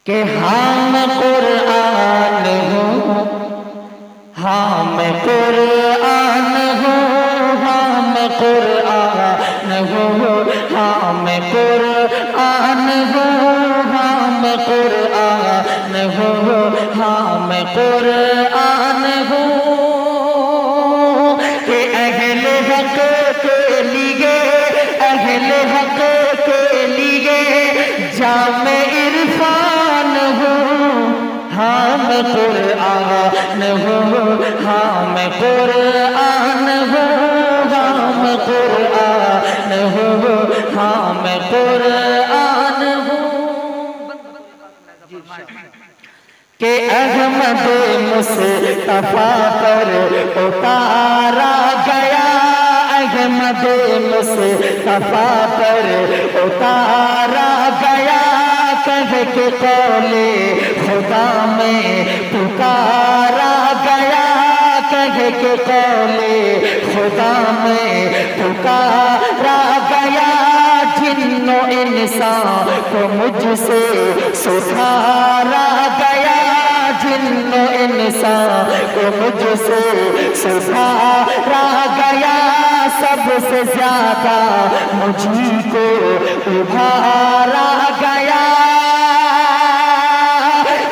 کہ ہاں میں قرآن ہوں، ہاں میں قرآن ہوں، ہاں میں قرآن ہوں، ہاں میں قرآن ہوں، ہاں میں قرآن ہوں، ہاں میں قرآن ہوں کہ اہل حق کے لیے، اہل حق کے لیے جامع عرفان ہوں، ہاں میں قرآن ہوں، ہاں میں قرآن ہوں، ہاں میں قرآن ہوں، ہاں میں قرآن ہوں کہ احمد مصطفیٰ پر اتارا گیا، احمد مصطفیٰ پر اتارا گیا، کہہ کے قول خدا میں پکارا گیا، کہہ کے قول خدا میں پکارا گیا، جن و انسان کو مجھ سے سدھارا گیا، جن و انسان کو مجھ سے سدھارا گیا، سب سے زیادہ مجھی کو ابھارا گیا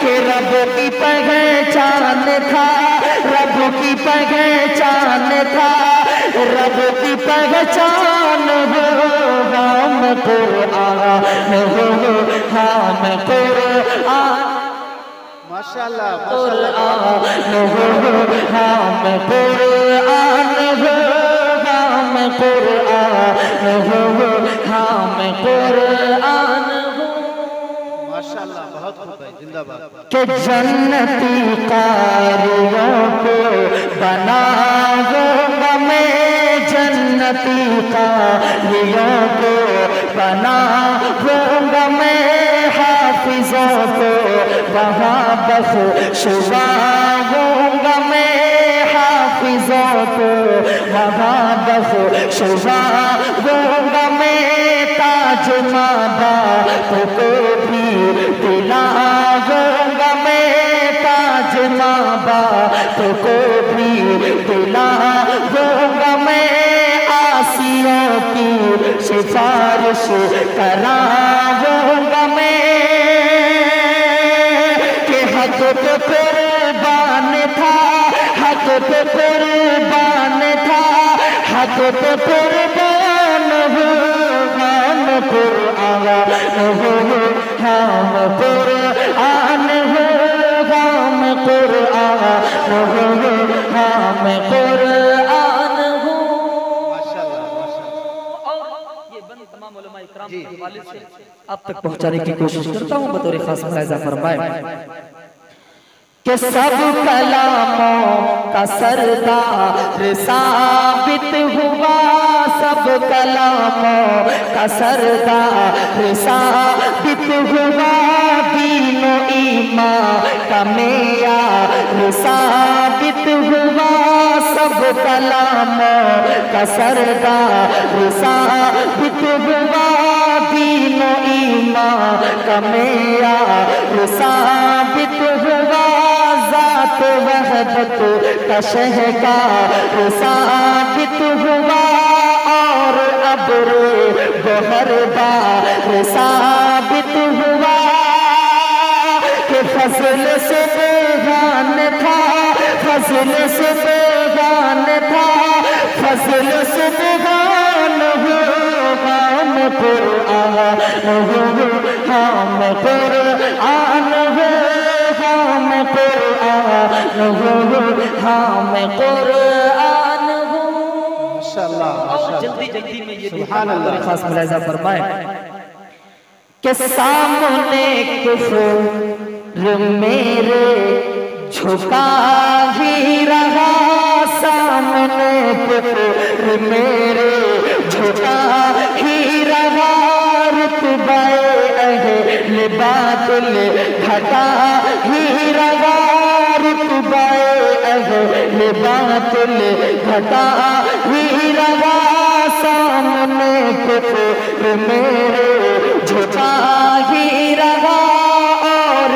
کہ رب کی پہچان تھا، رب کی پہچان تھا، رب کی پہچان ہو، ہم قرآن ہو، ہم قرآن ماشاءاللہ قرآن ہو، ہم قرآن ہو، ہم قرآن ہو، ہم قرآن ہو ماشاءاللہ بہت خوب ہے، زندہ باد کہ جنتی قاریوں کو بناؤں گا میں، جنتی قاریوں کو بناؤں گا میں، حافظوں کو وہاں بخشواؤں گا میں، حافظوں کو وہاں بخشواؤں گا میں، تاج ماں باپ کو بھی دلاؤں گا میں، تاج ماں باپ کو بھی دلاؤں گا میں، آسیوں کی سفارش کراؤں گا میں کہ حق پہ قربان تھا، حق پہ قربان تھا، حق پہ قربان ہو، ہم قرآن ہو، ہم قرآن ہو، ہم قرآن ہو، ہم قرآن ہو اور یہ بند تمام علماء اکرام کے حوالے سے آپ تک پہنچانے کی کوشش کرتا ہوں بطور خاص ملاحظہ فرمائیں کہ سب کلاموں کا سردار ثابت ہوا، سب کلاموں کا سردار ثابت ہوا، دین و ایمان کا معیار ثابت ہوا، سب کلاموں کا سردار ثابت ہوا، دین و ایمان کا معیار ثابت ہوا، ذات وحدت کا شہکار ثابت ہوا، اور ابر گوہر بار ثابت ہوا کہ فضل سبحان تھا، فضل سبحان تھا، فضل سبحان ہو، ہم قرآن ہو، ہم قرآن ہو، ہم قرآن ہو، ہم قرآن ہو ماشاءاللہ جلدی جلدی میں یہ سبحان اللہ خاص ملاحظہ فرمائیں کہ سامنے کفر میرے جھکا ہی رہا، سامنے کفر میرے جھکا ہی رہا، رتبہ اہل باطل گھٹا ہی رہا، رتبہ اہل باطل گھٹا ہی رہا، سامنے کفر میرے جھکا ہی رہا، اور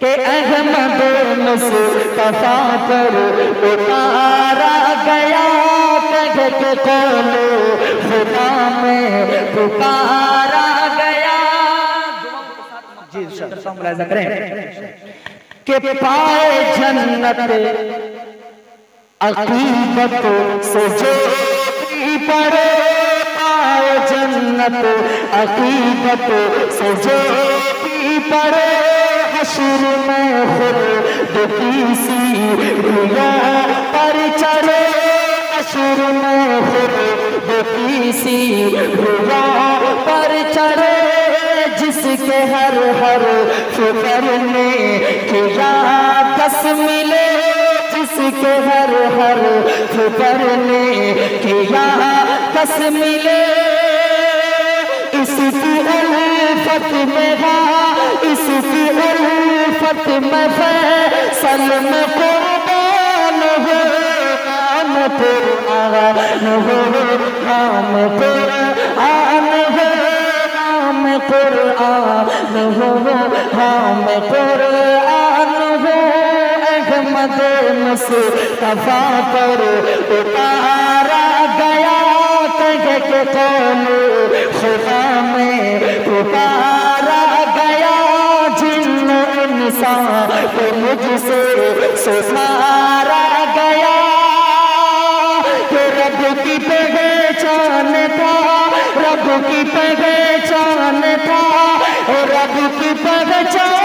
کہ احمد مصطفیٰ پر اتارا گیا، کہہ کے قول خدا میں پکارا گیا۔ جی انشاءاللہ ملاحظہ کریں کہ پائے جنت عقیدت سے جو بھی پڑے، پائے جنت عقیدت سے جو بھی پڑے، حشر میں خود کسی رویا پر چڑھے، حشر میں خود کسی رویا پر چڑھے، جس کے ہر فکر میں کیا 10 ملے، جس کے ہر فکر میں کیا 10 ملے، اس کی الفت میں اس کی الفت میں فیصل میں قربان ہو، نام قرآن ہو، نام قرآن ہو، نام قرآن ہو، نام قرآن ہو۔ احمد مصطفیٰ پر اتارا گیا، کہہ کے قول خدا میں پکارا گیا، جن انسان کو مجھ سے سسارا گیا، کہ رب کی پہچان تھا، رب کی پہچان تھا، رب کی پہچان